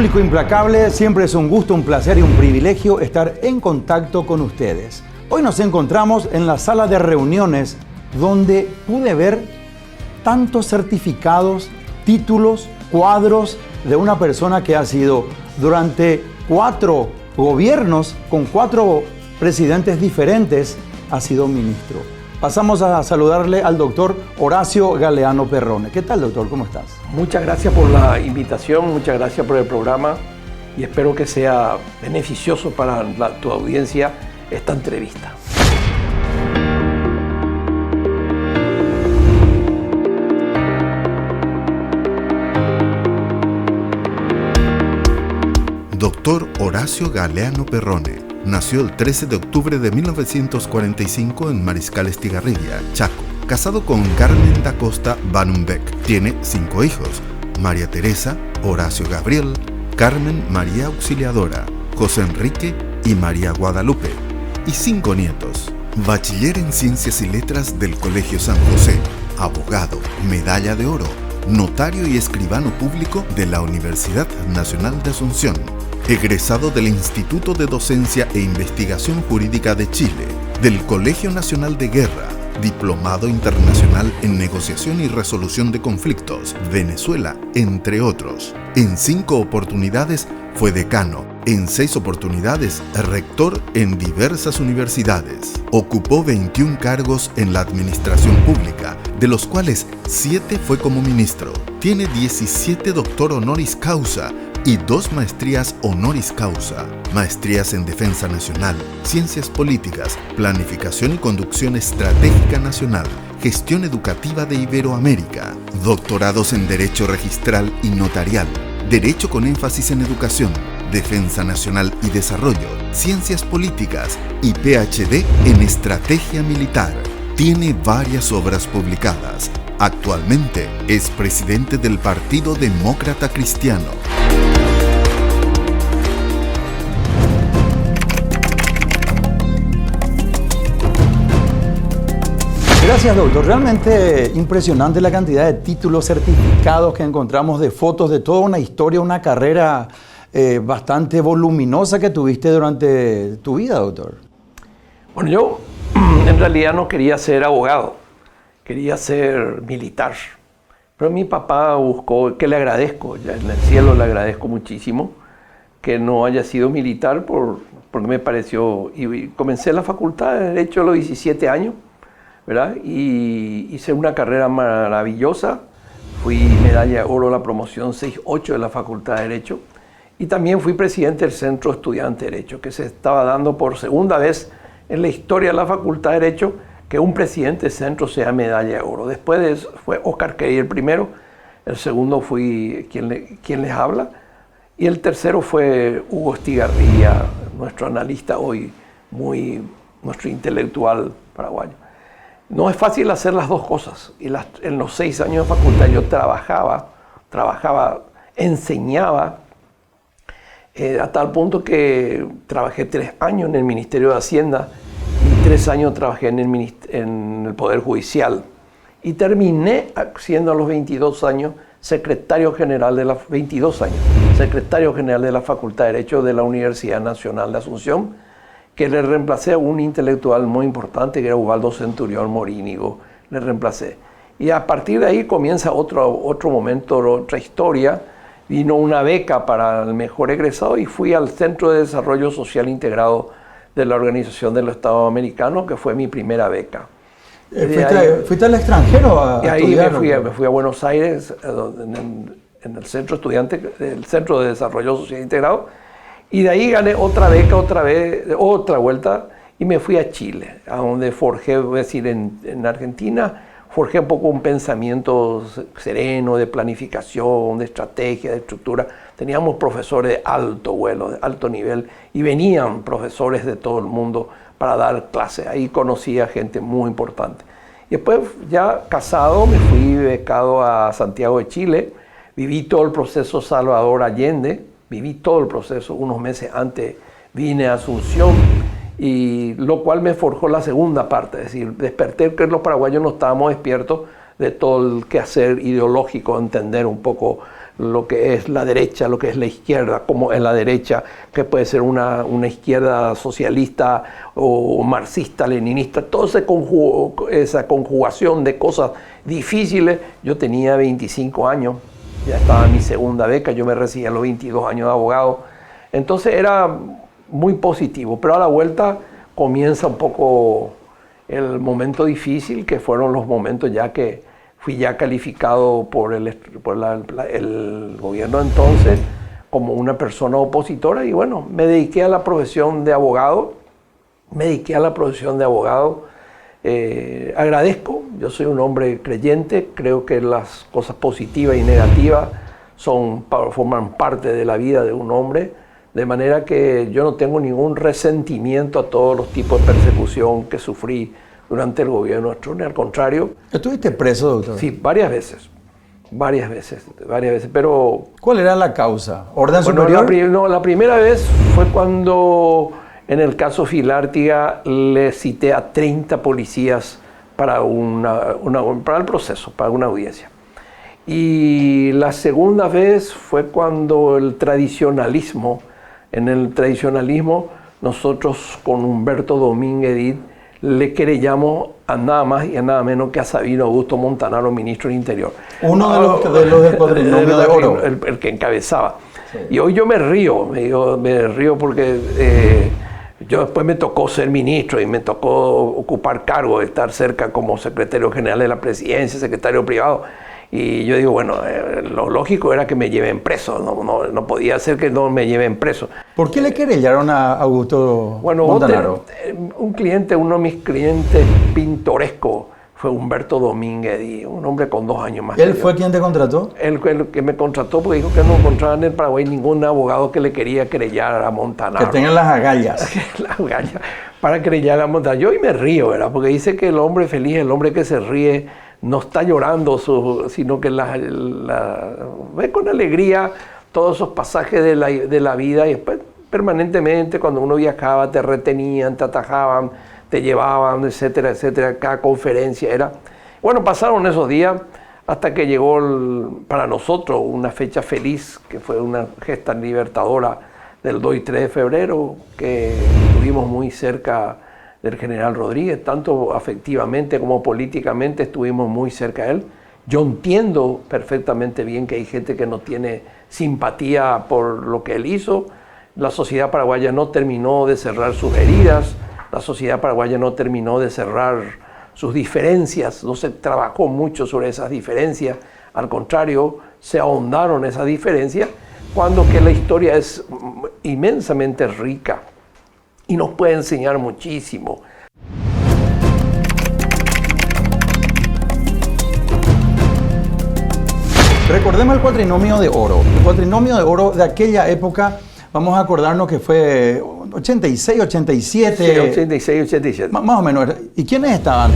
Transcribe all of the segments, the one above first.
Público implacable, siempre es un gusto, un placer y un privilegio estar en contacto con ustedes. Hoy nos encontramos en la sala de reuniones donde pude ver tantos certificados, títulos, cuadros de una persona que ha sido durante 4 gobiernos con 4 presidentes diferentes, ha sido ministro. Pasamos a saludarle al doctor Horacio Galeano Perrone. ¿Qué tal, doctor? ¿Cómo estás? Muchas gracias por la invitación, muchas gracias por el programa y espero que sea beneficioso para tu audiencia esta entrevista. Doctor Horacio Galeano Perrone nació el 13 de octubre de 1945 en Mariscal Estigarribia, Chaco. Casado con Carmen da Costa Banumbeck. Tiene 5 hijos: María Teresa, Horacio Gabriel, Carmen María Auxiliadora, José Enrique y María Guadalupe. Y 5 nietos. Bachiller en Ciencias y Letras del Colegio San José. Abogado, medalla de oro, notario y escribano público de la Universidad Nacional de Asunción. Egresado del Instituto de Docencia e Investigación Jurídica de Chile, del Colegio Nacional de Guerra, diplomado internacional en negociación y resolución de conflictos, Venezuela, entre otros. En 5 oportunidades fue decano, en 6 oportunidades rector en diversas universidades. Ocupó 21 cargos en la administración pública, de los cuales 7 fue como ministro. Tiene 17 doctor honoris causa y 2 maestrías honoris causa, maestrías en Defensa Nacional, Ciencias Políticas, Planificación y Conducción Estratégica Nacional, Gestión Educativa de Iberoamérica, doctorados en Derecho Registral y Notarial, Derecho con énfasis en Educación, Defensa Nacional y Desarrollo, Ciencias Políticas y PhD en Estrategia Militar. Tiene varias obras publicadas. Actualmente es presidente del Partido Demócrata Cristiano. Gracias, doctor. Realmente impresionante la cantidad de títulos, certificados que encontramos, de fotos, de toda una historia, una carrera bastante voluminosa que tuviste durante tu vida, doctor. Bueno, yo en realidad no quería ser abogado, quería ser militar. Pero mi papá buscó, que le agradezco, ya en el cielo le agradezco muchísimo, que no haya sido militar porque me pareció, y comencé la facultad de Derecho a los 17 años, ¿verdad? Y hice una carrera maravillosa, fui medalla de oro a la promoción 6-8 de la Facultad de Derecho y también fui presidente del Centro Estudiante de Derecho, que se estaba dando por segunda vez en la historia de la Facultad de Derecho que un presidente del centro sea medalla de oro. Después de eso fue Oscar Key el primero, el segundo fui quien les habla y el tercero fue Hugo Estigarribia, nuestro analista hoy, nuestro intelectual paraguayo. No es fácil hacer las dos cosas. Y en los 6 años de facultad yo trabajaba, enseñaba, a tal punto que trabajé 3 años en el Ministerio de Hacienda y 3 años trabajé en el Poder Judicial. Y terminé siendo a los 22 años secretario general de la Facultad de Derecho de la Universidad Nacional de Asunción, que le reemplacé a un intelectual muy importante que era Ubaldo Centurión Morínigo, le reemplacé. Y a partir de ahí comienza otro momento, otra historia. Vino una beca para el mejor egresado y fui al Centro de Desarrollo Social Integrado de la Organización de los Estados Americanos, que fue mi primera beca. ¿Fuiste al extranjero a estudiar? Me fui a Buenos Aires, en el Centro Centro de Desarrollo Social Integrado, y de ahí gané otra beca, otra vuelta, y me fui a Chile, a donde forjé, voy a decir, en Argentina, forjé un poco un pensamiento sereno, de planificación, de estrategia, de estructura. Teníamos profesores de alto vuelo, de alto nivel, y venían profesores de todo el mundo para dar clases. Ahí conocí a gente muy importante. Y después, ya casado, me fui becado a Santiago de Chile, viví todo el proceso Salvador Allende, viví todo el proceso. Unos meses antes vine a Asunción, y lo cual me forjó la segunda parte, es decir, desperté que los paraguayos no estábamos despiertos de todo el quehacer ideológico, entender un poco lo que es la derecha, lo que es la izquierda, cómo es la derecha, que puede ser una izquierda socialista o marxista, leninista, toda esa conjugación de cosas difíciles. Yo tenía 25 años, ya estaba en mi segunda beca, yo me recibí a los 22 años de abogado, entonces era muy positivo, pero a la vuelta comienza un poco el momento difícil, que fueron los momentos ya que fui ya calificado por el gobierno entonces como una persona opositora y bueno, me dediqué a la profesión de abogado. Agradezco, yo soy un hombre creyente, creo que las cosas positivas y negativas forman parte de la vida de un hombre, de manera que yo no tengo ningún resentimiento a todos los tipos de persecución que sufrí durante el gobierno de Stroessner, al contrario. ¿Estuviste preso, doctor? Sí, varias veces, pero... ¿Cuál era la causa? ¿Orden superior? La primera vez fue cuando, en el caso Filártiga, le cité a 30 policías para el proceso, para una audiencia. Y la segunda vez fue cuando en el tradicionalismo, nosotros con Humberto Domínguez Edid, le querellamos a nada más y a nada menos que a Sabino Augusto Montanaro, ministro del Interior. Uno de los del cuatrinomio de oro. El que encabezaba. Sí. Y hoy yo me río porque yo después me tocó ser ministro y me tocó ocupar cargo, de estar cerca como secretario general de la presidencia, secretario privado. Y yo digo, bueno, lo lógico era que me lleven preso, no podía ser que no me lleven preso. ¿Por qué le querellaron a Augusto Montanaro? Uno de mis clientes pintorescos fue Humberto Domínguez, un hombre con 2 años más. ¿Él fue quien te contrató? Él que me contrató porque dijo que no encontraba en el Paraguay ningún abogado que le quería querellar a Montanaro. Que tengan las agallas. Las agallas para querellar a Montanaro. Yo hoy me río, ¿verdad? Porque dice que el hombre feliz, el hombre que se ríe, no está llorando, sino que ve con alegría todos esos pasajes de la vida y después permanentemente cuando uno viajaba te retenían, te atajaban, te llevaban, etcétera, etcétera. Cada conferencia era... Bueno, pasaron esos días hasta que llegó para nosotros una fecha feliz, que fue una gesta libertadora del 2 y 3 de febrero, que estuvimos muy cerca del general Rodríguez, tanto afectivamente como políticamente estuvimos muy cerca de él. Yo entiendo perfectamente bien que hay gente que no tiene simpatía por lo que él hizo. La sociedad paraguaya no terminó de cerrar sus heridas, la sociedad paraguaya no terminó de cerrar sus diferencias, no se trabajó mucho sobre esas diferencias, al contrario, se ahondaron esas diferencias, cuando que la historia es inmensamente rica y nos puede enseñar muchísimo. Recordemos el cuatrinomio de oro. El cuatrinomio de oro de aquella época, vamos a acordarnos que fue 86, 87. Sí, 86, 87. Más o menos. ¿Y quiénes estaban?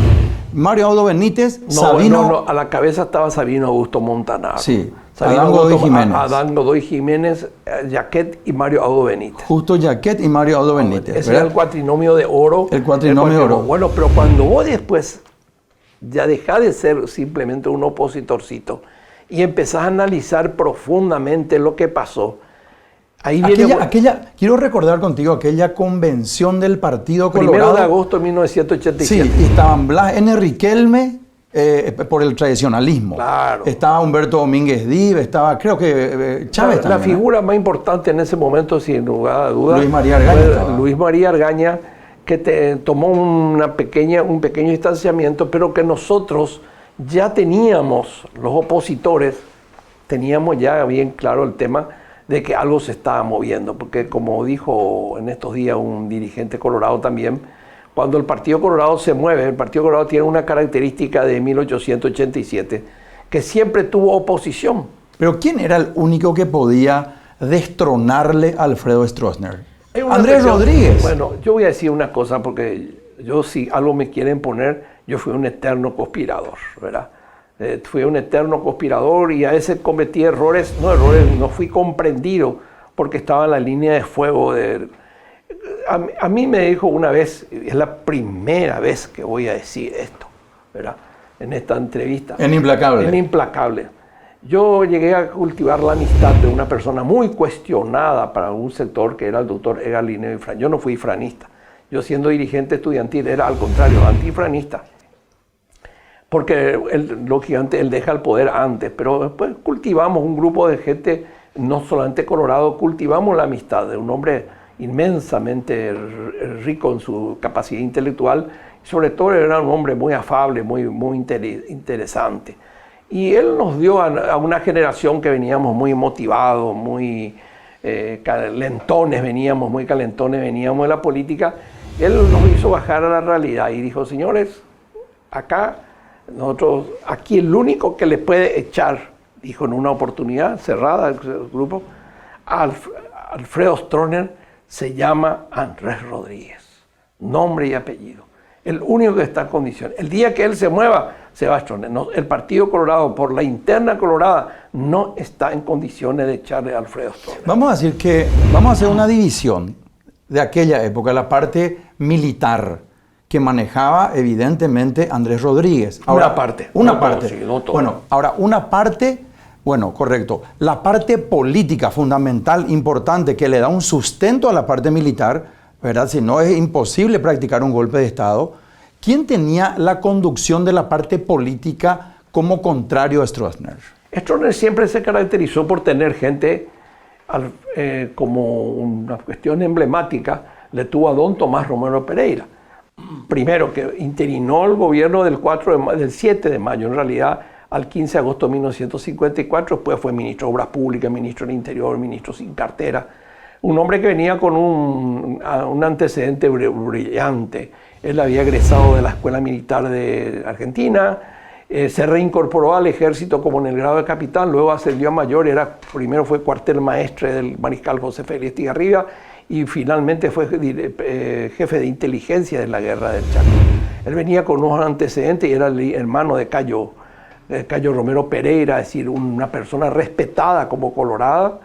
Mario Audo Benítez, Sabino... No, a la cabeza estaba Sabino Augusto Montanaro. Sí. Adán Godoy Jiménez. Adán Godoy Jiménez, Jaquet y Mario Audo Benítez. Justo Jaquet y Mario Audo Benítez. Ese era el cuatrinomio de oro. El cuatrinomio de oro. Bueno, pero cuando vos después ya dejás de ser simplemente un opositorcito y empezás a analizar profundamente lo que pasó, ahí viene... Quiero recordar contigo aquella convención del Partido Colorado. 1 de agosto de 1987. Sí, y estaban Blas N. Riquelme, por el tradicionalismo. Claro. Estaba Humberto Domínguez Div, estaba creo que Chávez también. La figura más importante en ese momento, sin lugar a dudas, Luis María Argaña. Luis María Argaña, que tomó un pequeño distanciamiento, pero que nosotros ya teníamos, los opositores, teníamos ya bien claro el tema de que algo se estaba moviendo, porque como dijo en estos días un dirigente colorado también, cuando el Partido Colorado se mueve, el Partido Colorado tiene una característica de 1887, que siempre tuvo oposición. Pero ¿quién era el único que podía destronarle a Alfredo Stroessner? Andrés Rodríguez. Bueno, yo voy a decir una cosa, porque yo si algo me quieren poner, yo fui un eterno conspirador, ¿verdad? Fui un eterno conspirador y a veces cometí errores, no fui comprendido porque estaba en la línea de fuego de... A mí me dijo una vez, es la primera vez que voy a decir esto, ¿verdad? en esta entrevista. En Implacable. En Implacable. Yo llegué a cultivar la amistad de una persona muy cuestionada para un sector, que era el doctor Edgar Linneo Ifrán. Yo no fui ifranista. Yo, siendo dirigente estudiantil, era al contrario, antifranista. Porque lógicamente él deja el poder antes, pero después cultivamos un grupo de gente, no solamente colorado, cultivamos la amistad de un hombre inmensamente rico en su capacidad intelectual, y sobre todo era un hombre muy afable, muy interesante. Y él nos dio a una generación que veníamos muy motivados, muy calentones veníamos de la política. Él nos hizo bajar a la realidad y dijo: señores, aquí el único que le puede echar, dijo en una oportunidad cerrada el grupo, a Alfredo Stroessner, se llama Andrés Rodríguez, nombre y apellido. El único que está en condiciones. El día que él se mueva, se va a Stroessner. No, el Partido Colorado, por la interna colorada, no está en condiciones de echarle a Alfredo Stroessner. Vamos a decir que vamos a hacer una división de aquella época, la parte militar que manejaba evidentemente Andrés Rodríguez. Ahora, una parte. Sí, no todo. Bueno, ahora una parte, bueno, correcto. La parte política fundamental, importante, que le da un sustento a la parte militar, ¿verdad? Si no, es imposible practicar un golpe de Estado. ¿Quién tenía la conducción de la parte política como contrario a Stroessner? Stroessner siempre se caracterizó por tener gente, como una cuestión emblemática, le tuvo a don Tomás Romero Pereira. Primero, que interinó el gobierno del 7 de mayo, en realidad, al 15 de agosto de 1954. Después fue ministro de Obras Públicas, ministro del Interior, ministro sin cartera. Un hombre que venía con un antecedente brillante. Él había egresado de la Escuela Militar de Argentina, se reincorporó al ejército como en el grado de capitán, luego ascendió a mayor, primero fue cuartel maestre del mariscal José Félix Estigarribia y finalmente fue jefe de inteligencia de la guerra del Chaco. Él venía con unos antecedentes y era el hermano de Cayo Romero Pereira, es decir, una persona respetada como colorada.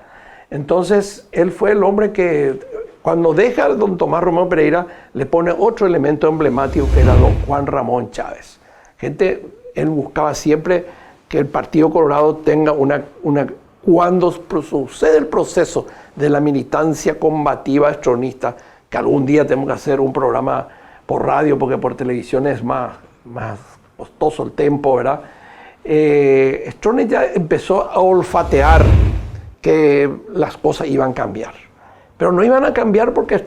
Entonces, él fue el hombre que, cuando deja a don Tomás Romero Pereira, le pone otro elemento emblemático, que era don Juan Ramón Chávez. Él buscaba siempre que el Partido Colorado tenga cuando sucede el proceso de la militancia combativa estronista, que algún día tenemos que hacer un programa por radio, porque por televisión es más costoso el tiempo, ¿verdad? Stroessner ya empezó a olfatear que las cosas iban a cambiar. Pero no iban a cambiar porque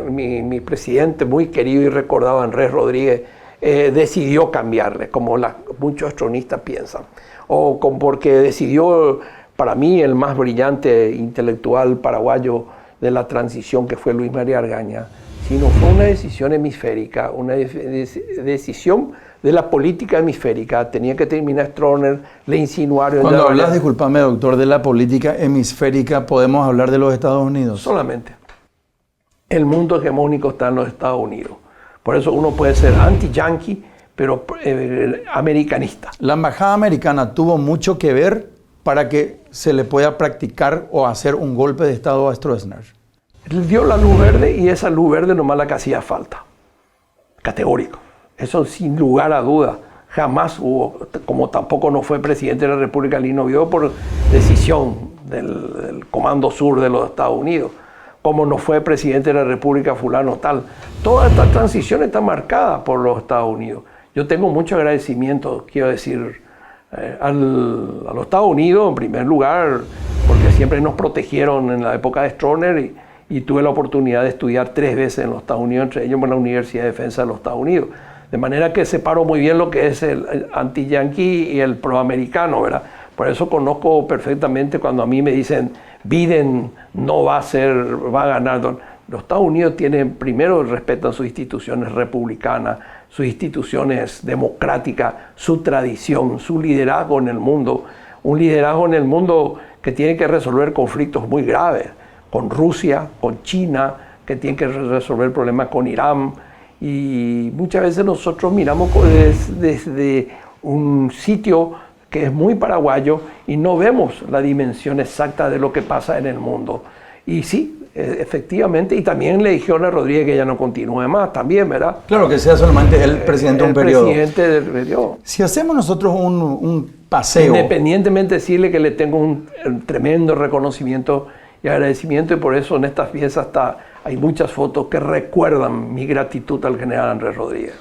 mi presidente, muy querido y recordado, Andrés Rodríguez, decidió cambiarle, como muchos estronistas piensan. O porque decidió, para mí, el más brillante intelectual paraguayo de la transición, que fue Luis María Argaña, sino fue una decisión hemisférica, una decisión de la política hemisférica. Tenía que terminar Stroessner, le insinuaron... Cuando hablas, discúlpame, doctor, de la política hemisférica, ¿podemos hablar de los Estados Unidos? Solamente. El mundo hegemónico está en los Estados Unidos. Por eso uno puede ser anti-yanqui, pero americanista. La embajada americana tuvo mucho que ver para que se le pueda practicar o hacer un golpe de Estado a Stroessner. Él dio la luz verde y esa luz verde nomás la que hacía falta. Categórico. Eso sin lugar a duda. Jamás hubo, como tampoco no fue presidente de la República Lino Vidó por decisión del Comando Sur de los Estados Unidos, como no fue presidente de la República fulano tal. Toda esta transición está marcada por los Estados Unidos. Yo tengo mucho agradecimiento, quiero decir, a los Estados Unidos en primer lugar, porque siempre nos protegieron en la época de Stroessner y tuve la oportunidad de estudiar 3 veces en los Estados Unidos, entre ellos en la Universidad de Defensa de los Estados Unidos. De manera que separo muy bien lo que es el anti-yanqui y el proamericano, ¿verdad? Por eso conozco perfectamente cuando a mí me dicen Biden no va a ganar. Los Estados Unidos primero respetan sus instituciones republicanas, sus instituciones democráticas, su tradición, su liderazgo en el mundo. Un liderazgo en el mundo que tiene que resolver conflictos muy graves, con Rusia, con China, que tiene que resolver problemas con Irán. Y muchas veces nosotros miramos desde un sitio que es muy paraguayo y no vemos la dimensión exacta de lo que pasa en el mundo. Y sí, efectivamente, y también le dijeron a Rodríguez que ya no continúe más, también, ¿verdad? Claro, que sea solamente el presidente de un periodo. El presidente del periodo. Si hacemos nosotros un paseo... Independientemente decirle que le tengo un tremendo reconocimiento y agradecimiento, y por eso en estas piezas hay muchas fotos que recuerdan mi gratitud al general Andrés Rodríguez.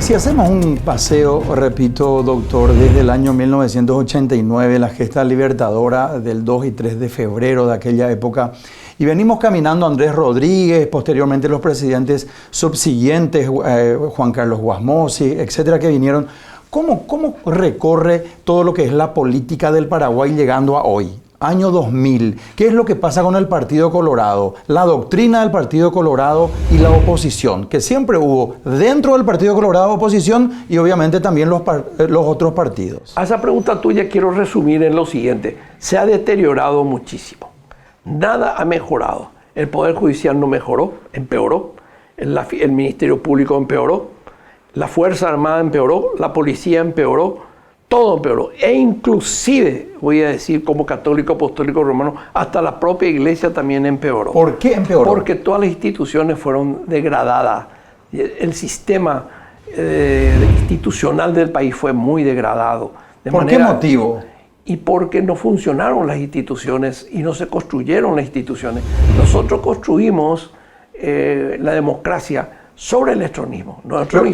Si hacemos un paseo, repito, doctor, desde el año 1989, la gesta libertadora del 2 y 3 de febrero de aquella época, y venimos caminando Andrés Rodríguez, posteriormente los presidentes subsiguientes, Juan Carlos Guasmosi, etcétera, que vinieron, ¿cómo recorre todo lo que es la política del Paraguay llegando a hoy? Año 2000, ¿qué es lo que pasa con el Partido Colorado? La doctrina del Partido Colorado y la oposición, que siempre hubo dentro del Partido Colorado oposición y obviamente también los otros partidos. A esa pregunta tuya quiero resumir en lo siguiente. Se ha deteriorado muchísimo. Nada ha mejorado. El Poder Judicial no mejoró, empeoró. El Ministerio Público empeoró. La Fuerza Armada empeoró. La Policía empeoró. Todo empeoró, e inclusive, voy a decir como católico apostólico romano, hasta la propia iglesia también empeoró. ¿Por qué empeoró? Porque todas las instituciones fueron degradadas. El sistema institucional del país fue muy degradado. ¿Por qué motivo? Y porque no funcionaron las instituciones y no se construyeron las instituciones. Nosotros construimos la democracia sobre el electronismo.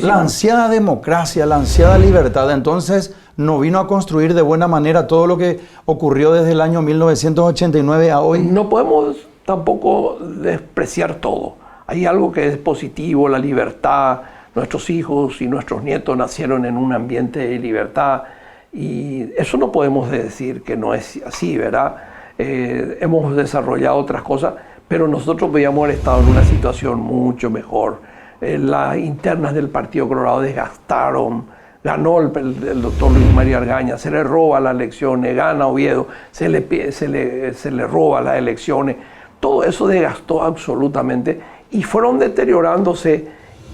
La ansiada democracia, la ansiada libertad, entonces no vino a construir de buena manera todo lo que ocurrió desde el año 1989 a hoy. No podemos tampoco despreciar todo. Hay algo que es positivo, la libertad. Nuestros hijos y nuestros nietos nacieron en un ambiente de libertad y eso no podemos decir que no es así, ¿verdad? Hemos desarrollado otras cosas, pero nosotros podíamos haber estado en una situación mucho mejor. Las internas del Partido Colorado desgastaron, ganó el doctor Luis María Argaña, se le roba las elecciones, gana Oviedo, se le roba las elecciones. Todo eso desgastó absolutamente y fueron deteriorándose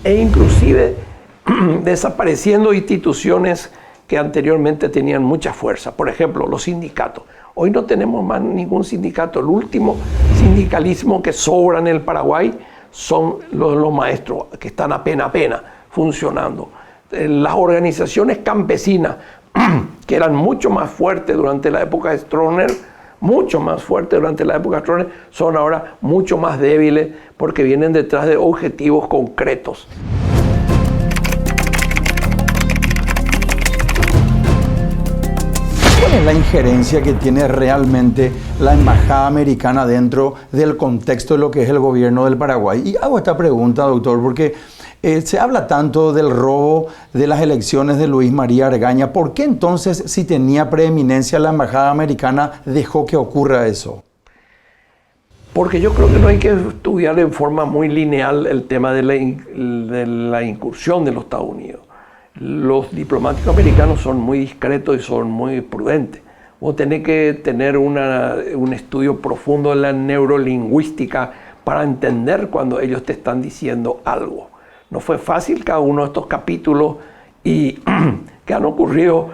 e inclusive desapareciendo instituciones que anteriormente tenían mucha fuerza. Por ejemplo, los sindicatos. Hoy no tenemos más ningún sindicato. El último sindicalismo que sobra en el Paraguay son los maestros, que están apenas funcionando. Las organizaciones campesinas, que eran mucho más fuertes durante la época de Stroessner, son ahora mucho más débiles porque vienen detrás de objetivos concretos. ¿Cuál es la injerencia que tiene realmente la embajada americana dentro del contexto de lo que es el gobierno del Paraguay? Y hago esta pregunta, doctor, porque se habla tanto del robo de las elecciones de Luis María Argaña. ¿Por qué entonces, si tenía preeminencia la embajada americana, dejó que ocurra eso? Porque yo creo que no hay que estudiar en forma muy lineal el tema de la incursión de los Estados Unidos. Los diplomáticos americanos son muy discretos y son muy prudentes. Vos tenés que tener un estudio profundo de la neurolingüística para entender cuando ellos te están diciendo algo. No fue fácil cada uno de estos capítulos y que han ocurrido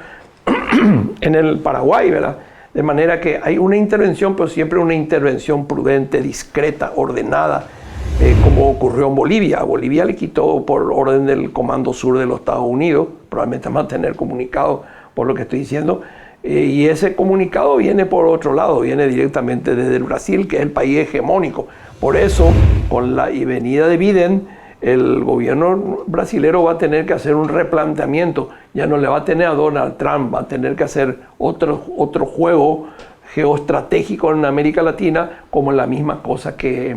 en el Paraguay, ¿verdad? De manera que hay una intervención, pero siempre una intervención prudente, discreta, ordenada, como ocurrió en Bolivia. Bolivia le quitó por orden del Comando Sur de los Estados Unidos, probablemente van a tener comunicado por lo que estoy diciendo, y ese comunicado viene por otro lado, viene directamente desde el Brasil, que es el país hegemónico. Por eso, con la venida de Biden, el gobierno brasilero va a tener que hacer un replanteamiento. Ya no le va a tener a Donald Trump, va a tener que hacer otro juego geoestratégico en América Latina, como la misma cosa que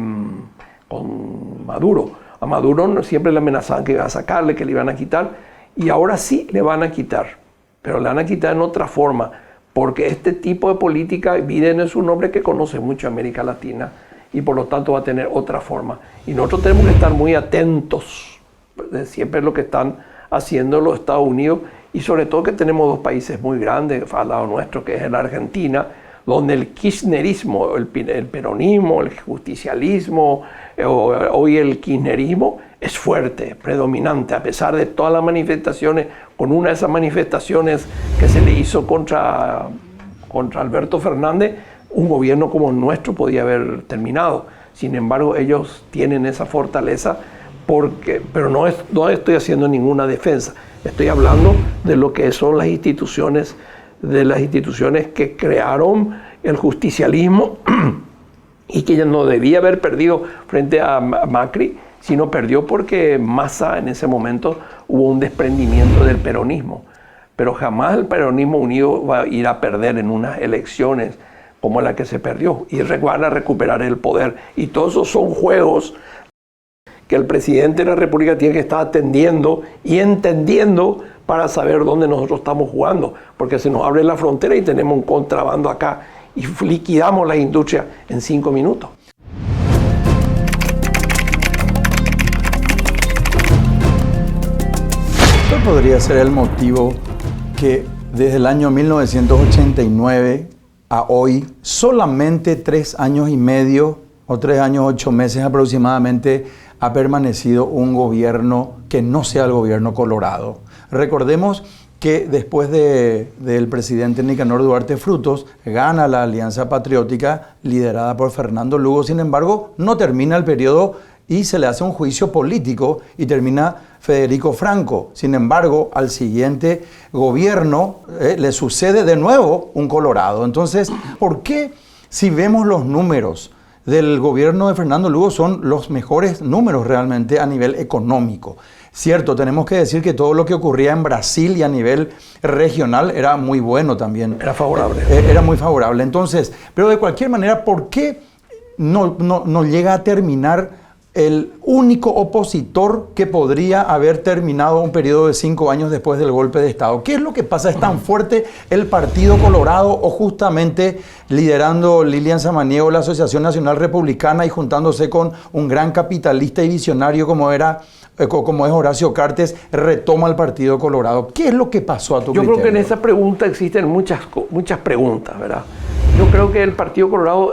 con Maduro. A Maduro siempre le amenazaban que iban a sacarle, que le iban a quitar, y ahora sí le van a quitar, pero le van a quitar en otra forma, porque este tipo de política, Biden es un hombre que conoce mucho América Latina, y por lo tanto va a tener otra forma. Y nosotros tenemos que estar muy atentos de siempre lo que están haciendo los Estados Unidos, y sobre todo que tenemos dos países muy grandes al lado nuestro, que es la Argentina, donde el kirchnerismo, el peronismo, el justicialismo, hoy el kirchnerismo es fuerte, predominante, a pesar de todas las manifestaciones. Con una de esas manifestaciones que se le hizo contra Alberto Fernández, un gobierno como el nuestro podía haber terminado. Sin embargo, ellos tienen esa fortaleza, pero no estoy haciendo ninguna defensa. Estoy hablando de lo que son las instituciones que crearon el justicialismo y que ya no debía haber perdido frente a Macri, sino perdió porque Massa en ese momento hubo un desprendimiento del peronismo. Pero jamás el peronismo unido va a ir a perder en unas elecciones como la que se perdió, y van a recuperar el poder. Y todos esos son juegos que el presidente de la República tiene que estar atendiendo y entendiendo para saber dónde nosotros estamos jugando, porque se nos abre la frontera y tenemos un contrabando acá y liquidamos la industria en 5 minutos. ¿Cuál podría ser el motivo que desde el año 1989 a hoy, solamente 3 años y medio o 3 años 8 meses aproximadamente, ha permanecido un gobierno que no sea el gobierno Colorado? Recordemos que después del presidente Nicanor Duarte Frutos, gana la Alianza Patriótica liderada por Fernando Lugo. Sin embargo, no termina el periodo y se le hace un juicio político y termina Federico Franco. Sin embargo, al siguiente gobierno le sucede de nuevo un Colorado. Entonces, ¿por qué, si vemos los números del gobierno de Fernando Lugo, son los mejores números realmente a nivel económico? Cierto, tenemos que decir que todo lo que ocurría en Brasil y a nivel regional era muy bueno también. Era favorable. Era muy favorable. Entonces, pero de cualquier manera, ¿por qué no llega a terminar el único opositor que podría haber terminado un periodo de 5 años después del golpe de Estado? ¿Qué es lo que pasa? ¿Es tan fuerte el Partido Colorado o justamente liderando Lilian Samaniego la Asociación Nacional Republicana y juntándose con un gran capitalista y visionario como es Horacio Cartes, retoma el Partido Colorado? ¿Qué es lo que pasó a tu criterio? Yo creo que en esa pregunta existen muchas preguntas, ¿verdad? Yo creo que el Partido Colorado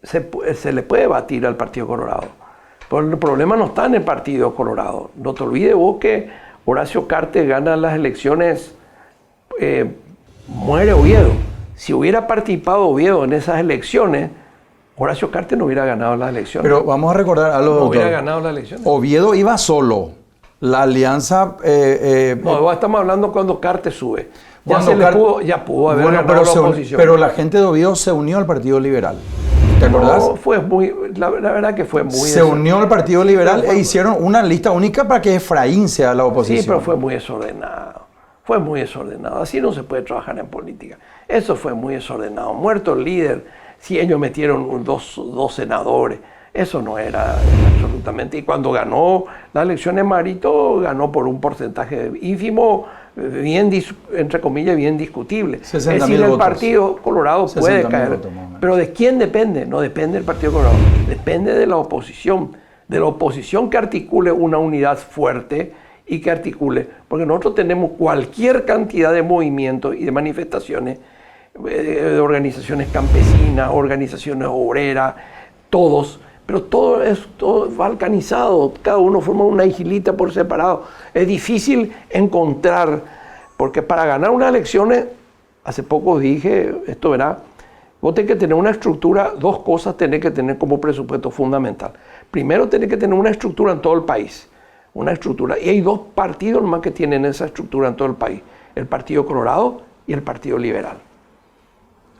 se le puede batir al Partido Colorado. Pero el problema no está en el Partido Colorado. No te olvides vos que Horacio Cartes gana las elecciones, muere Oviedo. Si hubiera participado Oviedo en esas elecciones, Horacio Cartes no hubiera ganado las elecciones. Pero vamos a recordar algo, no doctor. hubiera ganado las elecciones. Oviedo iba solo. La alianza... no, estamos hablando cuando Cartes sube. Ya pudo haber ganado la oposición. Pero la gente de Oviedo se unió al Partido Liberal. ¿Te acordás? La verdad que fue muy... Se unió al Partido Liberal e hicieron una lista única para que Efraín sea la oposición. Sí, pero fue muy desordenado. Fue muy desordenado. Así no se puede trabajar en política. Eso fue muy desordenado. Muerto el líder, si ellos metieron dos senadores. Eso no era absolutamente... Y cuando ganó las elecciones Marito, ganó por un porcentaje ínfimo, entre comillas, bien discutible. Es decir, el Partido Colorado puede caer. Pero ¿de quién depende? No depende del Partido Colorado. Depende de la oposición. De la oposición que articule una unidad fuerte y que articule. Porque nosotros tenemos cualquier cantidad de movimientos y de manifestaciones, de organizaciones campesinas, organizaciones obreras, todos. Pero todo es balcanizado, cada uno forma una islita por separado. Es difícil encontrar, porque para ganar unas elecciones, hace poco dije, esto verá, vos tenés que tener una estructura, 2 cosas tenés que tener como presupuesto fundamental. Primero tenés que tener una estructura en todo el país, una estructura, y hay 2 partidos más que tienen esa estructura en todo el país, el Partido Colorado y el Partido Liberal.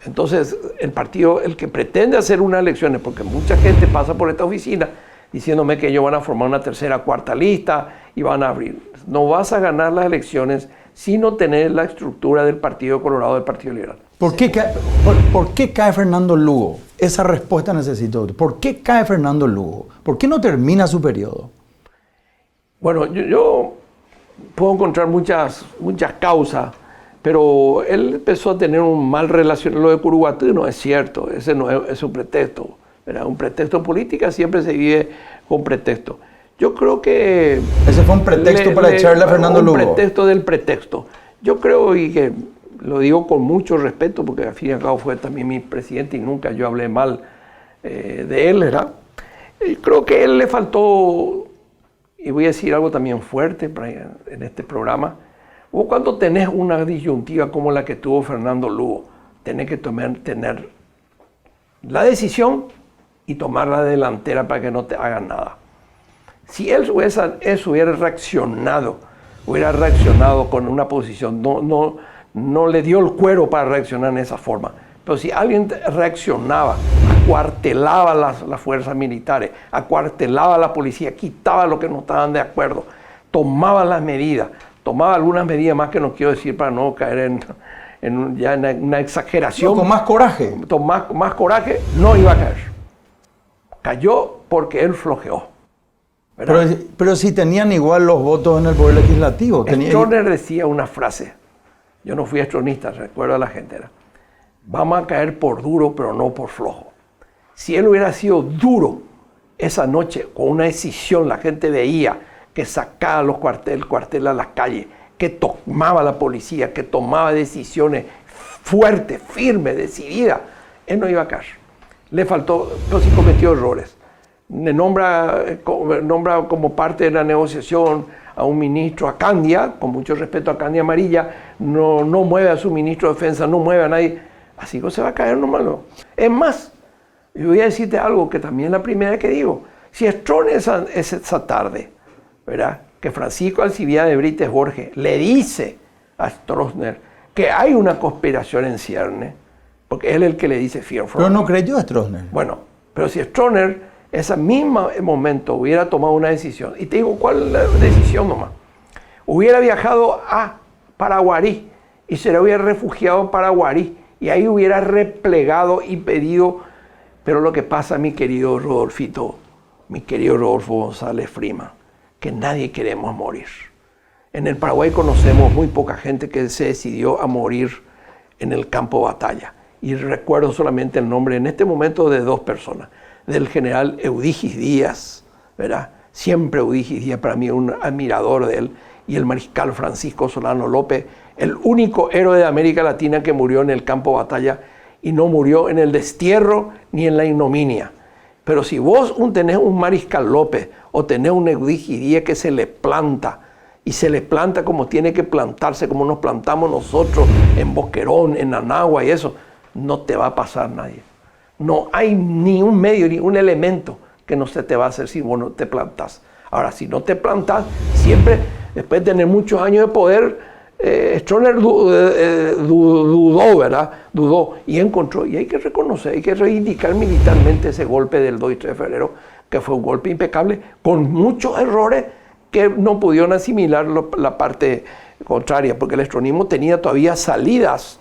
Entonces, el que pretende hacer unas elecciones, porque mucha gente pasa por esta oficina, diciéndome que ellos van a formar una tercera, cuarta lista y van a abrir. No vas a ganar las elecciones si no tenés la estructura del Partido Colorado, del Partido Liberal. ¿Por qué cae Fernando Lugo? Esa respuesta necesito. ¿Por qué cae Fernando Lugo? ¿Por qué no termina su periodo? Bueno, yo puedo encontrar muchas causas, pero él empezó a tener un mal relación. Lo de Curuguatí no es cierto, ese no es un pretexto. ¿Verdad? Un pretexto político siempre se vive con pretexto. Yo creo que... Ese fue un pretexto para echarle a Fernando Lugo. Un pretexto del pretexto. Yo creo, y que lo digo con mucho respeto, porque al fin y al cabo fue también mi presidente y nunca yo hablé mal de él, ¿verdad? Y creo que a él le faltó, y voy a decir algo también fuerte en este programa, vos cuando tenés una disyuntiva como la que tuvo Fernando Lugo, tenés que tener la decisión y tomar la delantera para que no te hagan nada. Si él hubiera reaccionado con una posición, no le dio el cuero para reaccionar en esa forma. Pero si alguien reaccionaba, acuartelaba las fuerzas militares, acuartelaba a la policía, quitaba lo que no estaban de acuerdo, tomaba las medidas, tomaba algunas medidas más que no quiero decir para no caer en una exageración. No, con más coraje. Más coraje, no iba a caer. Cayó porque él flojeó. Pero si tenían igual los votos en el Poder Legislativo. Stroessner decía una frase, yo no fui estronista, recuerdo a la gente, vamos a caer por duro, pero no por flojo. Si él hubiera sido duro esa noche, con una decisión, la gente veía que sacaba el cuartel a las calles, que tomaba la policía, que tomaba decisiones fuertes, firmes, decididas, él no iba a caer. Le faltó, pero sí cometió errores. Le nombra como parte de la negociación a un ministro, a Candia, con mucho respeto a Candia Amarilla, no mueve a su ministro de Defensa, no mueve a nadie, así que se va a caer nomás. Es más, yo voy a decirte algo que también es la primera vez que digo, si Stroessner esa tarde, ¿verdad?, que Francisco Alcibiades Brites Borges le dice a Stroessner que hay una conspiración en cierne, porque él es el que le dice Fear Front. Pero no creyó a Stroessner. Bueno, pero si Stroessner ese mismo momento hubiera tomado una decisión, y te digo cuál es la decisión nomás, hubiera viajado a Paraguarí y se le hubiera refugiado en Paraguarí y ahí hubiera replegado y pedido, pero lo que pasa, mi querido Rodolfito, mi querido Rodolfo González Freeman, que nadie queremos morir. En el Paraguay conocemos muy poca gente que se decidió a morir en el campo de batalla, y recuerdo solamente el nombre en este momento de dos personas, del general Eudigis Díaz, ¿verdad? Siempre Eudigis Díaz, para mí un admirador de él, y el mariscal Francisco Solano López, el único héroe de América Latina que murió en el campo de batalla y no murió en el destierro ni en la ignominia. Pero si vos tenés un mariscal López o tenés un Eudigis Díaz que se le planta, y se le planta como tiene que plantarse, como nos plantamos nosotros en Boquerón, en Anagua y eso, no te va a pasar nadie. No hay ni un medio, ni un elemento que no se te va a hacer si vos no te plantás. Ahora, si no te plantás, siempre, después de tener muchos años de poder, Stroessner dudó, ¿verdad? Dudó y encontró. Y hay que reconocer, hay que reivindicar militarmente ese golpe del 2 y 3 de febrero, que fue un golpe impecable, con muchos errores que no pudieron asimilar la parte contraria, porque el estronismo tenía todavía salidas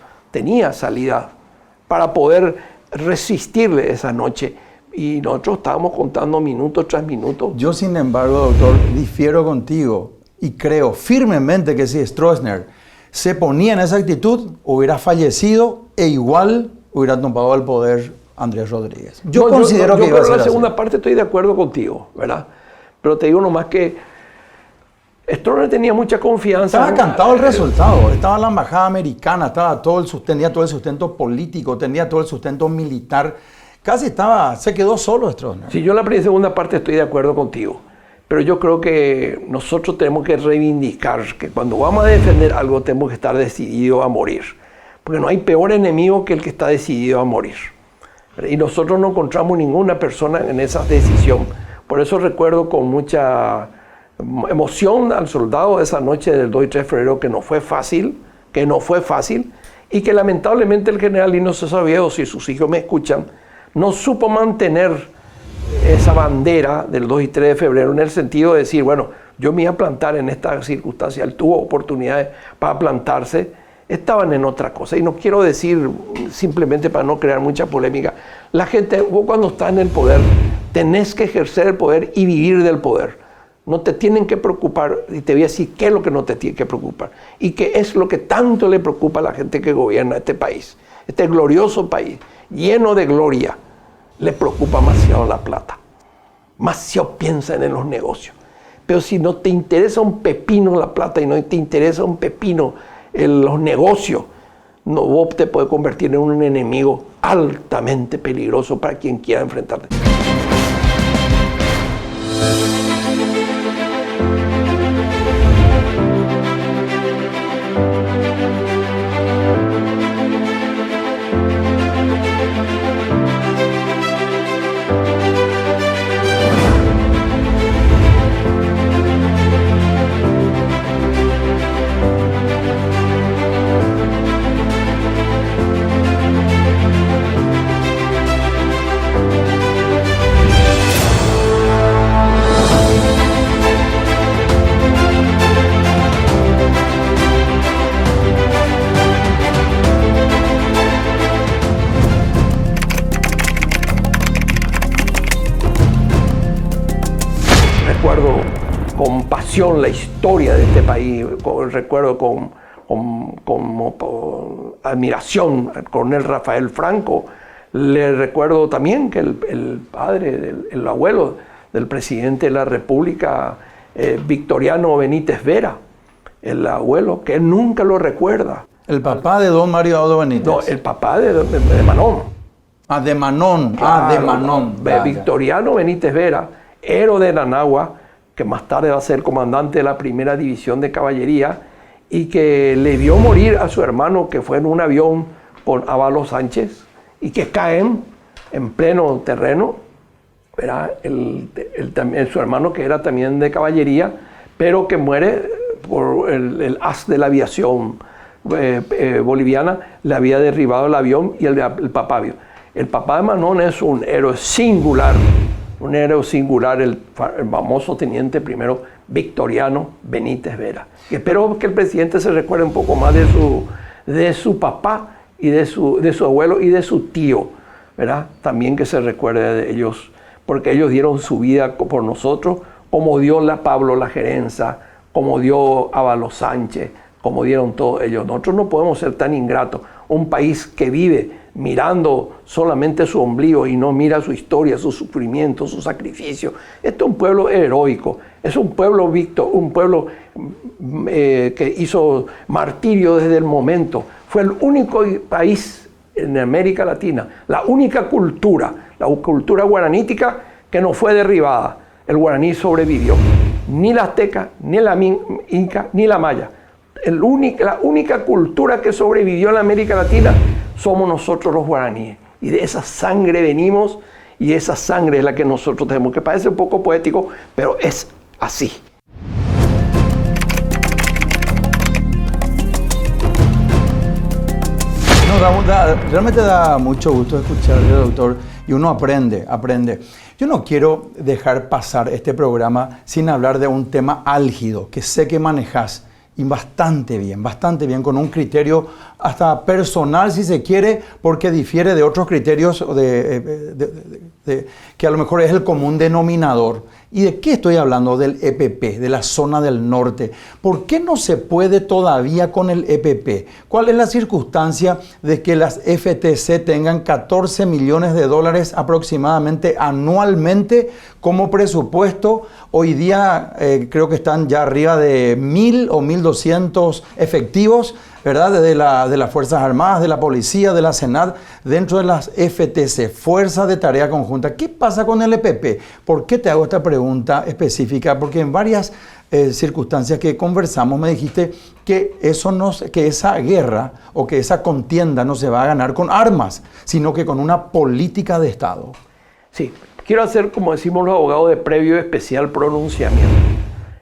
para poder resistirle esa noche, y nosotros estábamos contando minuto tras minuto. Yo, sin embargo, doctor, difiero contigo y creo firmemente que si Stroessner se ponía en esa actitud, hubiera fallecido e igual hubiera tomado el poder Andrés Rodríguez. Yo considero que iba a ser la segunda así. parte estoy de acuerdo contigo, ¿verdad? Pero te digo nomás que Stroessner tenía mucha confianza. Estaba cantado el resultado, estaba la embajada americana, tenía todo el sustento político, tenía todo el sustento militar, se quedó solo Stroessner. Sí, yo en la segunda parte estoy de acuerdo contigo, pero yo creo que nosotros tenemos que reivindicar que cuando vamos a defender algo tenemos que estar decididos a morir, porque no hay peor enemigo que el que está decidido a morir. Y nosotros no encontramos ninguna persona en esa decisión. Por eso recuerdo con mucha emoción al soldado de esa noche del 2 y 3 de febrero, que no fue fácil, y que lamentablemente el general Lino César Viejo, si sus hijos me escuchan, no supo mantener esa bandera del 2 y 3 de febrero en el sentido de decir, bueno, yo me iba a plantar en esta circunstancia, él tuvo oportunidades para plantarse, estaban en otra cosa. Y no quiero decir, simplemente para no crear mucha polémica, la gente, vos cuando estás en el poder, tenés que ejercer el poder y vivir del poder. No te tienen que preocupar, y te voy a decir qué es lo que no te tiene que preocupar, y qué es lo que tanto le preocupa a la gente que gobierna este país, este glorioso país, lleno de gloria. Le preocupa demasiado la plata, demasiado piensan en los negocios. Pero si no te interesa un pepino la plata y no te interesa un pepino los negocios, no, vos te puedes convertir en un enemigo altamente peligroso para quien quiera enfrentarte. Recuerdo con pasión la historia de este país, recuerdo con admiración al coronel Rafael Franco. Le recuerdo también que el padre, el abuelo del presidente de la República, Victoriano Benítez Vera, el abuelo, que nunca lo recuerda. El papá de don Mario Audo Benítez. No, el papá de Manón. Ah, de Manón. Claro, de Manón. Victoriano Benítez Vera, héroe de Nanagua, que más tarde va a ser comandante de la primera división de caballería y que le vio morir a su hermano que fue en un avión con Ábalos Sánchez y que caen en pleno terreno. Era su hermano que era también de caballería, pero que muere por el as de la aviación boliviana, le había derribado el avión y el papá vio. El papá de Manón es un héroe singular, el famoso teniente primero Victoriano Benítez Vera. Y espero que el presidente se recuerde un poco más de su papá y de su abuelo y de su tío, ¿verdad? También que se recuerde de ellos, porque ellos dieron su vida por nosotros, como dio Pablo La Gerenza, como dio Ábalos Sánchez, como dieron todos ellos. Nosotros no podemos ser tan ingratos. Un país que vive mirando solamente su ombligo y no mira su historia, su sufrimiento, su sacrificio. Este es un pueblo heroico, es un pueblo un pueblo que hizo martirio desde el momento. Fue el único país en América Latina, la única cultura, la cultura guaranítica que no fue derribada. El guaraní sobrevivió. Ni la azteca, ni la inca, ni la maya. La única cultura que sobrevivió en la América Latina somos nosotros los guaraníes. Y de esa sangre venimos y esa sangre es la que nosotros tenemos, que parece un poco poético, pero es así. Realmente da mucho gusto escucharle, doctor, y uno aprende. Yo no quiero dejar pasar este programa sin hablar de un tema álgido que sé que manejás y bastante bien, con un criterio hasta personal, si se quiere, porque difiere de otros criterios que a lo mejor es el común denominador. ¿Y de qué estoy hablando? Del EPP, de la zona del norte. ¿Por qué no se puede todavía con el EPP? ¿Cuál es la circunstancia de que las FTC tengan 14 millones de dólares aproximadamente anualmente como presupuesto? Hoy día creo que están ya arriba de 1.000 o 1.200 efectivos, ¿verdad? De las Fuerzas Armadas, de la Policía, de la Senat, dentro de las FTC, Fuerza de Tarea Conjunta. ¿Qué pasa con el EPP? ¿Por qué te hago esta pregunta específica? Porque en varias circunstancias que conversamos me dijiste que esa guerra o que esa contienda no se va a ganar con armas, sino que con una política de Estado. Sí, quiero hacer, como decimos los abogados, de previo especial pronunciamiento.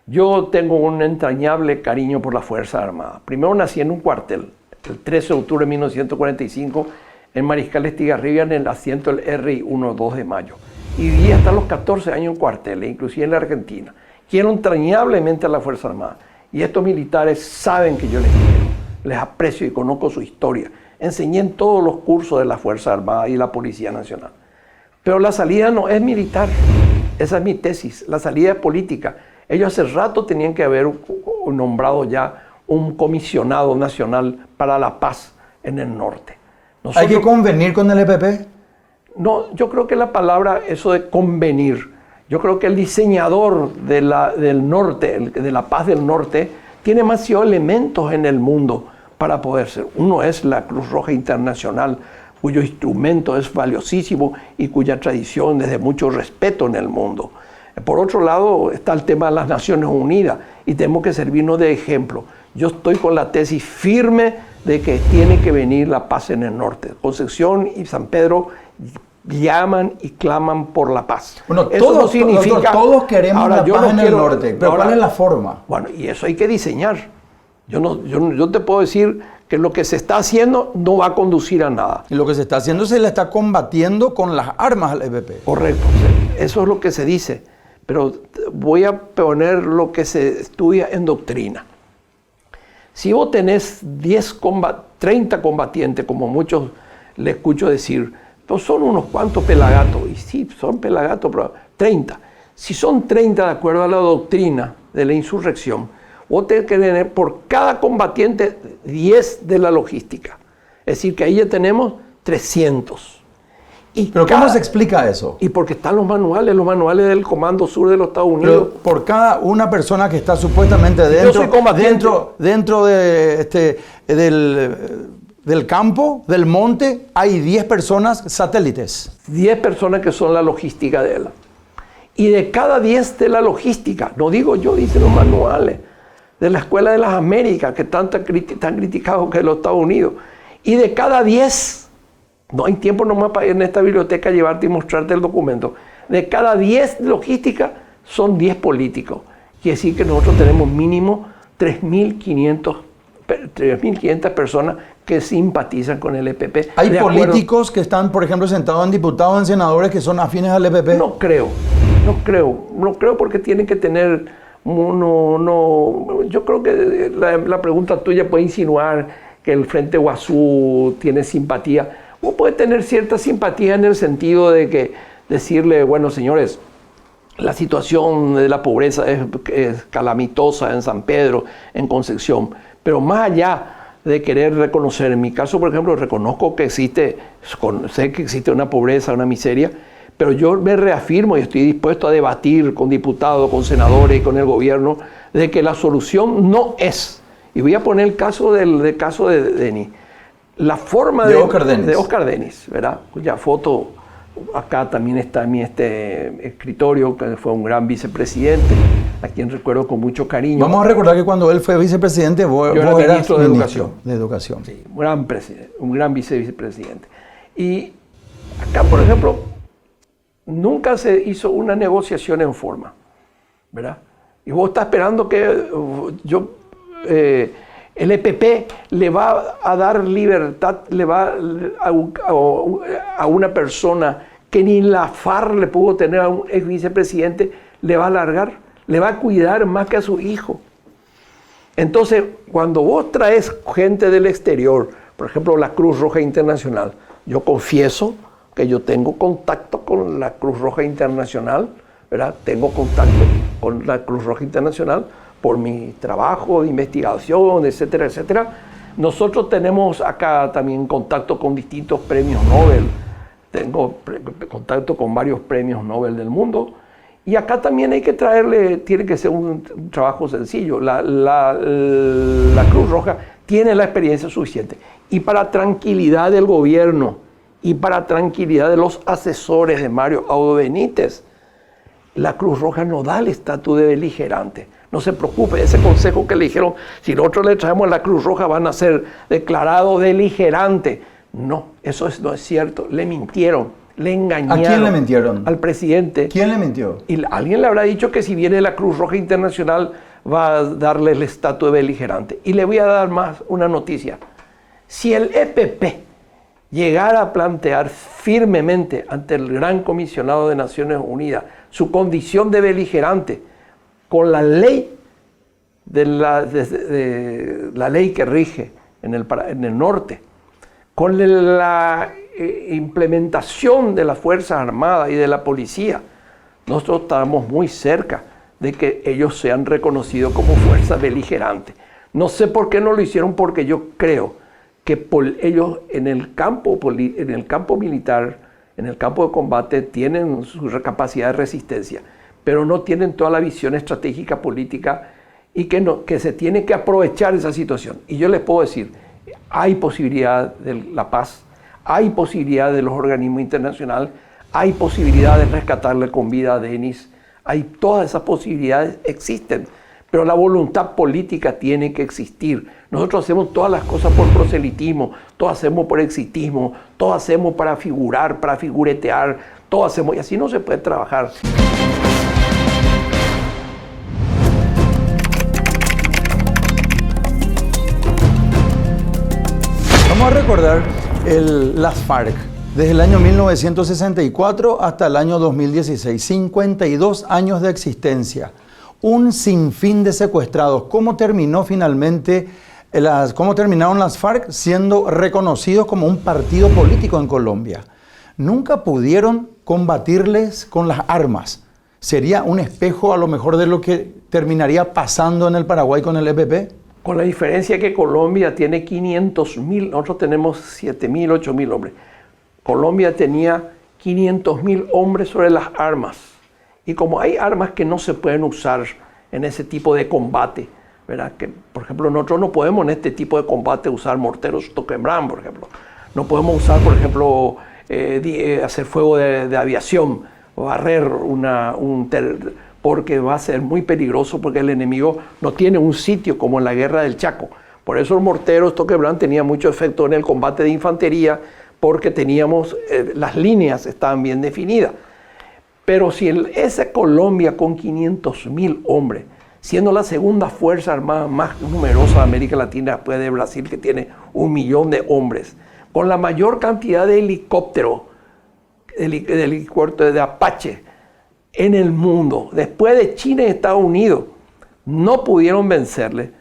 Yo tengo un entrañable cariño por la Fuerza Armada. Primero nací en un cuartel, el 13 de octubre de 1945, en Mariscal Estigarribia, en el asiento del RI 1-2 de mayo. y viví hasta los 14 años en cuarteles, inclusive en la Argentina. Quiero entrañablemente a la Fuerza Armada. Y estos militares saben que yo les quiero, les aprecio y conozco su historia. Enseñé en todos los cursos de la Fuerza Armada y la Policía Nacional. Pero la salida no es militar, esa es mi tesis, la salida es política. Ellos hace rato tenían que haber nombrado ya un comisionado nacional para la paz en el norte. ¿Hay que convenir con el EPP? No, yo creo que la palabra, eso de convenir, yo creo que el diseñador del norte, de la paz del norte, tiene demasiados elementos en el mundo para poder ser. Uno es la Cruz Roja Internacional, cuyo instrumento es valiosísimo y cuya tradición es de mucho respeto en el mundo. Por otro lado está el tema de las Naciones Unidas y tenemos que servirnos de ejemplo. Yo estoy con la tesis firme de que tiene que venir la paz en el norte. Concepción y San Pedro llaman y claman por la paz. Bueno, eso no significa, doctor, todos queremos la paz en el norte, pero ¿cuál es la forma? Bueno, y eso hay que diseñar. Yo te puedo decir que lo que se está haciendo no va a conducir a nada. Y lo que se está haciendo se le está combatiendo con las armas al EPP. Correcto, eso es lo que se dice. Pero voy a poner lo que se estudia en doctrina. Si vos tenés 30 combatientes, como muchos le escucho decir, pues son unos cuantos pelagatos. Y sí, son pelagatos, pero 30. Si son 30 de acuerdo a la doctrina de la insurrección, vos tenés que tener por cada combatiente 10 de la logística. Es decir, que ahí ya tenemos 300. ¿Pero cómo se explica eso? Y porque están los manuales del Comando Sur de los Estados Unidos. Pero por cada una persona que está supuestamente dentro del campo, del monte, hay 10 personas satélites. 10 personas que son la logística de él. Y de cada 10 de la logística, no digo yo, dicen los manuales, de la Escuela de las Américas, que tan criticados que los Estados Unidos, y de cada 10, no hay tiempo nomás para ir en esta biblioteca a llevarte y mostrarte el documento. De cada 10 logísticas son 10 políticos. Quiere decir que nosotros tenemos mínimo 3.500 personas que simpatizan con el EPP. ¿Hay políticos que están, por ejemplo, sentados en diputados, en senadores que son afines al EPP? No creo porque tienen que tener yo creo que la pregunta tuya puede insinuar que el Frente Guazú tiene simpatía. Vos podés tener cierta simpatía en el sentido de que decirle, bueno, señores, la situación de la pobreza es calamitosa en San Pedro, en Concepción, pero más allá de querer reconocer, en mi caso, por ejemplo, reconozco que sé que existe una pobreza, una miseria, pero yo me reafirmo y estoy dispuesto a debatir con diputados, con senadores y con el gobierno de que la solución no es, y voy a poner el caso de Denis, la forma de Oscar Denis, ¿verdad? Cuya foto acá también está en mi escritorio, que fue un gran vicepresidente, a quien recuerdo con mucho cariño. Vamos a recordar que cuando él fue vicepresidente, vos eras ministro de Educación. Sí, un gran vicepresidente. Y acá, por ejemplo, nunca se hizo una negociación en forma, ¿verdad? Y vos estás esperando que el EPP le va a dar libertad, le va a una persona que ni la FARC le pudo tener a un ex vicepresidente, le va a alargar, le va a cuidar más que a su hijo. Entonces, cuando vos traes gente del exterior, por ejemplo, la Cruz Roja Internacional, yo confieso que yo tengo contacto con la Cruz Roja Internacional, ¿verdad? Tengo contacto con la Cruz Roja Internacional por mi trabajo de investigación, etcétera, etcétera. Nosotros tenemos acá también contacto con distintos premios Nobel. Tengo contacto con varios premios Nobel del mundo. Y acá también hay que tiene que ser un trabajo sencillo. La Cruz Roja tiene la experiencia suficiente. Y para tranquilidad del gobierno y para tranquilidad de los asesores de Mario Audo Benítez, la Cruz Roja no da el estatus de beligerante. No se preocupe, ese consejo que le dijeron, si nosotros le traemos la Cruz Roja van a ser declarados beligerantes. No, eso no es cierto. Le mintieron, le engañaron. ¿A quién le mintieron? Al presidente. ¿Quién le mintió? Y alguien le habrá dicho que si viene la Cruz Roja Internacional va a darle el estatus de beligerante. Y le voy a dar más una noticia. Si el EPP llegar a plantear firmemente ante el Gran Comisionado de Naciones Unidas su condición de beligerante con la ley de la ley que rige en el norte, con la implementación de las Fuerzas Armadas y de la policía, nosotros estamos muy cerca de que ellos sean reconocidos como fuerza beligerante. No sé por qué no lo hicieron, porque yo creo que ellos en el campo militar, en el campo de combate, tienen su capacidad de resistencia, pero no tienen toda la visión estratégica política y que se tiene que aprovechar esa situación. Y yo les puedo decir, hay posibilidad de la paz, hay posibilidad de los organismos internacionales, hay posibilidad de rescatarle con vida a Denis, todas esas posibilidades existen, pero la voluntad política tiene que existir. Nosotros hacemos todas las cosas por proselitismo, todo hacemos por exitismo, todo hacemos para figurar, para figuretear, todo hacemos, y así no se puede trabajar. Vamos a recordar las FARC. Desde el año 1964 hasta el año 2016, 52 años de existencia, un sinfín de secuestrados. ¿Cómo terminó finalmente, cómo terminaron las FARC siendo reconocidos como un partido político en Colombia? Nunca pudieron combatirles con las armas. ¿Sería un espejo a lo mejor de lo que terminaría pasando en el Paraguay con el EPP? Con la diferencia que Colombia tiene 500.000, nosotros tenemos 7.000, 8.000 hombres. Colombia tenía 500.000 hombres sobre las armas. Y como hay armas que no se pueden usar en ese tipo de combate, ¿verdad? Que, por ejemplo, nosotros no podemos en este tipo de combate usar morteros Toquebrán, por ejemplo. No podemos usar, por ejemplo, hacer fuego de aviación, o barrer porque va a ser muy peligroso, porque el enemigo no tiene un sitio como en la guerra del Chaco. Por eso los morteros Toquebrán tenían mucho efecto en el combate de infantería, porque teníamos, las líneas estaban bien definidas. Pero si esa Colombia con 500.000 hombres, siendo la segunda fuerza armada más numerosa de América Latina después de Brasil, que tiene 1 millón de hombres, con la mayor cantidad de helicópteros, de Apache en el mundo, después de China y Estados Unidos, no pudieron vencerle.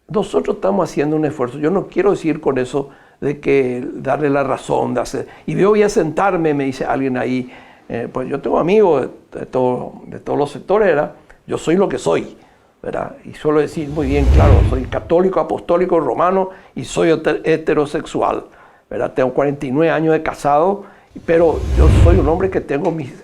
Nosotros estamos haciendo un esfuerzo. Yo no quiero decir con eso de que darle la razón, de hacer. Y yo voy a sentarme, me dice alguien ahí, pues yo tengo amigos de todos los sectores, ¿verdad? Yo soy lo que soy, ¿verdad? Y suelo decir muy bien claro, soy católico, apostólico, romano y soy heterosexual, ¿verdad? Tengo 49 años de casado, pero yo soy un hombre que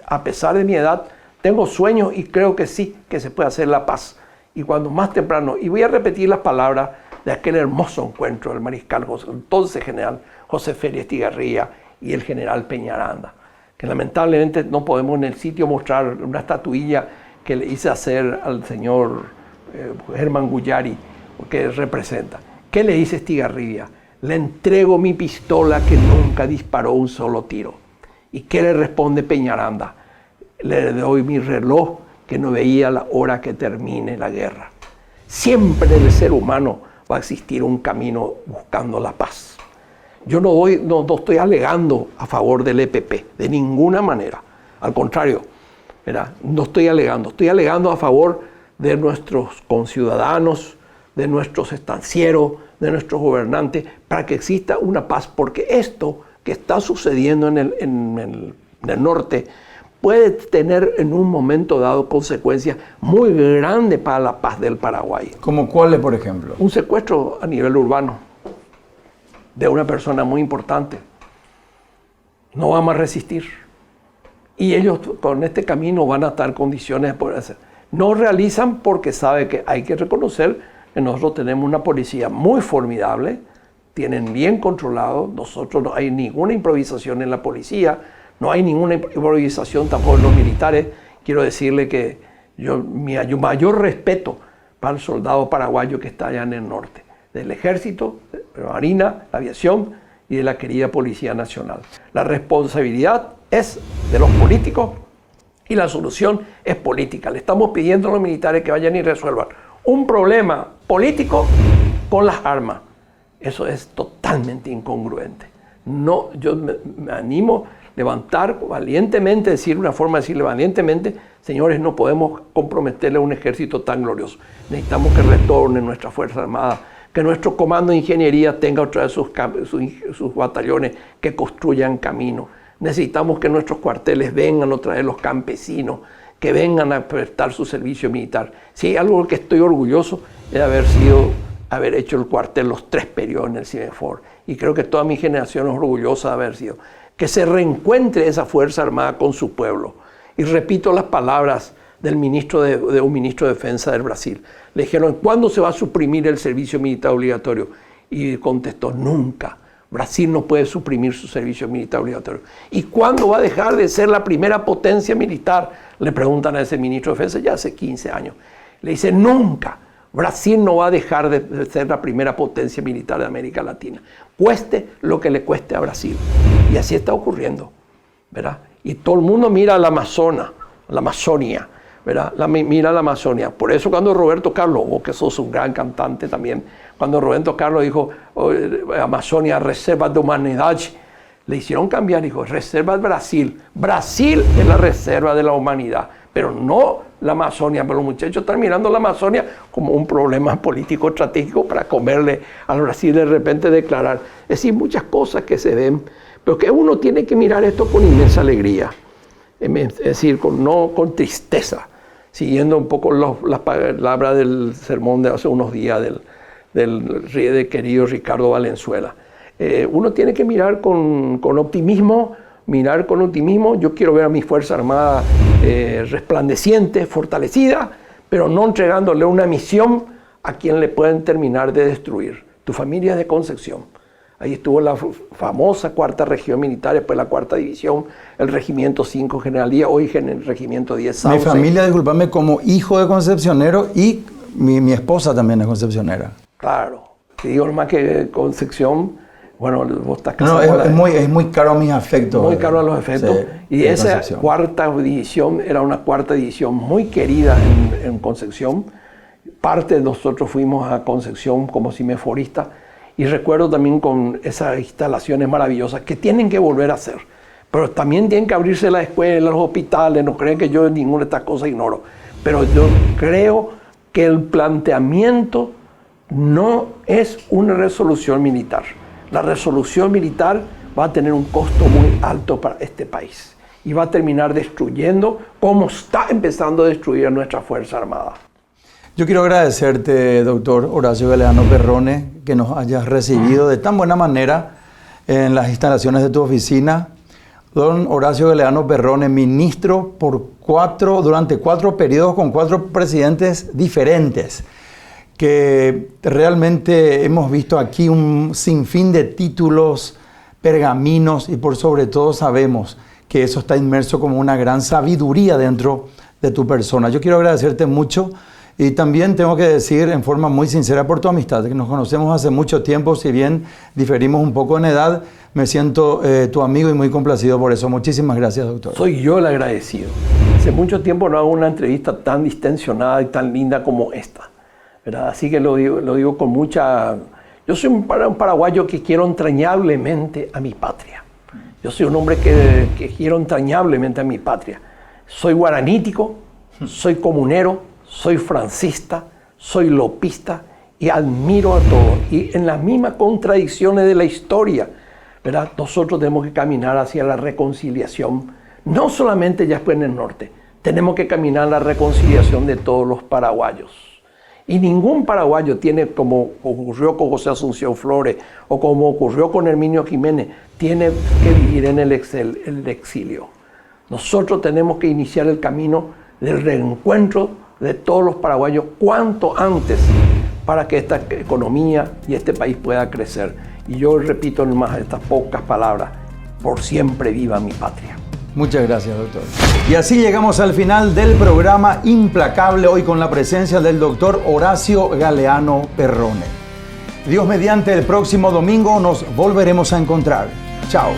a pesar de mi edad, tengo sueños y creo que sí, que se puede hacer la paz. Y cuando más temprano, y voy a repetir las palabras de aquel hermoso encuentro del mariscal, entonces general José Félix Estigarribia y el general Peñaranda, que lamentablemente no podemos en el sitio mostrar una estatuilla que le hice hacer al señor Germán Guyari, que representa. ¿Qué le dice Estigarribia? Le entrego mi pistola que nunca disparó un solo tiro. ¿Y qué le responde Peñaranda? Le doy mi reloj que no veía la hora que termine la guerra. Siempre en el ser humano va a existir un camino buscando la paz. Yo no estoy alegando a favor del EPP, de ninguna manera. Al contrario, ¿verdad? No estoy alegando a favor de nuestros conciudadanos, de nuestros estancieros, de nuestros gobernantes, para que exista una paz, porque esto que está sucediendo en el norte puede tener en un momento dado consecuencias muy grandes para la paz del Paraguay. ¿Como cuáles, por ejemplo? Un secuestro a nivel urbano de una persona muy importante. No vamos a resistir. Y ellos con este camino van a estar en condiciones de poder hacer. No realizan porque sabe que hay que reconocer que nosotros tenemos una policía muy formidable, tienen bien controlado, nosotros no hay ninguna improvisación en la policía, no hay ninguna improvisación tampoco en los militares. Quiero decirle que mi mayor respeto para el soldado paraguayo que está allá en el norte, del ejército, de la marina, la aviación y de la querida Policía Nacional. La responsabilidad es de los políticos y la solución es política. Le estamos pidiendo a los militares que vayan y resuelvan un problema político con las armas. Eso es totalmente incongruente. No, yo me animo a levantar valientemente, decir una forma de decirle valientemente, señores, no podemos comprometerle a un ejército tan glorioso. Necesitamos que retorne nuestra Fuerza Armada, que nuestro comando de ingeniería tenga otra vez sus batallones que construyan camino. Necesitamos que nuestros cuarteles vengan otra vez los campesinos, que vengan a prestar su servicio militar. Si hay algo que estoy orgulloso es haber hecho el cuartel los 3 periodos en el CIMEFOR. Y creo que toda mi generación es orgullosa de haber sido. Que se reencuentre esa Fuerza Armada con su pueblo. Y repito las palabras de un ministro de Defensa del Brasil. Le dijeron, ¿cuándo se va a suprimir el servicio militar obligatorio? Y contestó, nunca. Brasil no puede suprimir su servicio militar obligatorio. ¿Y cuándo va a dejar de ser la primera potencia militar? Le preguntan a ese ministro de Defensa ya hace 15 años. Le dice, nunca. Brasil no va a dejar de ser la primera potencia militar de América Latina. Cueste lo que le cueste a Brasil. Y así está ocurriendo, ¿verdad? Y todo el mundo mira a la Amazonia, ¿verdad? Mira la Amazonia. Por eso cuando Roberto Carlos, vos que sos un gran cantante también, cuando Roberto Carlos dijo Amazonia, reserva de humanidad, le hicieron cambiar, dijo reserva de Brasil. Brasil es la reserva de la humanidad, pero no la Amazonia. Pero los muchachos están mirando la Amazonia como un problema político estratégico para comerle al Brasil de repente declarar. Es decir, muchas cosas que se ven, pero que uno tiene que mirar esto con inmensa alegría. Es decir, no con tristeza, siguiendo un poco las palabras del sermón de hace unos días del querido Ricardo Valenzuela. Uno tiene que mirar con optimismo, Yo quiero ver a mi Fuerza Armada resplandeciente, fortalecida, pero no entregándole una misión a quien le pueden terminar de destruir. Tu familia es de Concepción. Ahí estuvo la famosa 4ª Región Militar, después la 4ª División, el Regimiento 5 Generalía, hoy el Regimiento 10 Sauce. Mi familia, discúlpame, como hijo de concepcionero y mi esposa también es concepcionera. Claro. Te digo más que Concepción, bueno, vos estás casado. No, es muy caro a mis afectos. Muy caro a los efectos. Sí, y esa Concepción. 4ª División era una 4ª División muy querida en Concepción. Parte de nosotros fuimos a Concepción como cimeforistas. Y recuerdo también con esas instalaciones maravillosas que tienen que volver a hacer. Pero también tienen que abrirse las escuelas, los hospitales. No creen que yo ninguna de estas cosas ignoro. Pero yo creo que el planteamiento no es una resolución militar. La resolución militar va a tener un costo muy alto para este país. Y va a terminar destruyendo, como está empezando a destruir a nuestra Fuerza Armada. Yo quiero agradecerte, doctor Horacio Galeano Perrone, que nos hayas recibido de tan buena manera en las instalaciones de tu oficina. Don Horacio Galeano Perrone, ministro durante 4 periodos con 4 presidentes diferentes, que realmente hemos visto aquí un sinfín de títulos, pergaminos y por sobre todo sabemos que eso está inmerso como una gran sabiduría dentro de tu persona. Yo quiero agradecerte mucho. Y también tengo que decir en forma muy sincera por tu amistad, que nos conocemos hace mucho tiempo, si bien diferimos un poco en edad, me siento tu amigo y muy complacido por eso. Muchísimas gracias, doctor. Soy yo el agradecido. Hace mucho tiempo no hago una entrevista tan distensionada y tan linda como esta, ¿verdad? Así que lo digo con mucha... Yo soy un paraguayo que quiero entrañablemente a mi patria. Yo soy un hombre que quiero entrañablemente a mi patria. Soy guaranítico, soy comunero, soy francista, soy lopista y admiro a todos. Y en las mismas contradicciones de la historia, ¿verdad? Nosotros tenemos que caminar hacia la reconciliación, no solamente ya en el norte, tenemos que caminar la reconciliación de todos los paraguayos. Y ningún paraguayo tiene, como ocurrió con José Asunción Flores o como ocurrió con Herminio Jiménez, tiene que vivir en el exilio. Nosotros tenemos que iniciar el camino del reencuentro de todos los paraguayos cuanto antes para que esta economía y este país pueda crecer. Y yo repito nomás estas pocas palabras, por siempre viva mi patria. Muchas gracias, doctor. Y así llegamos al final del programa Implacable, hoy con la presencia del doctor Horacio Galeano Perrone. Dios mediante, el próximo domingo nos volveremos a encontrar. Chao.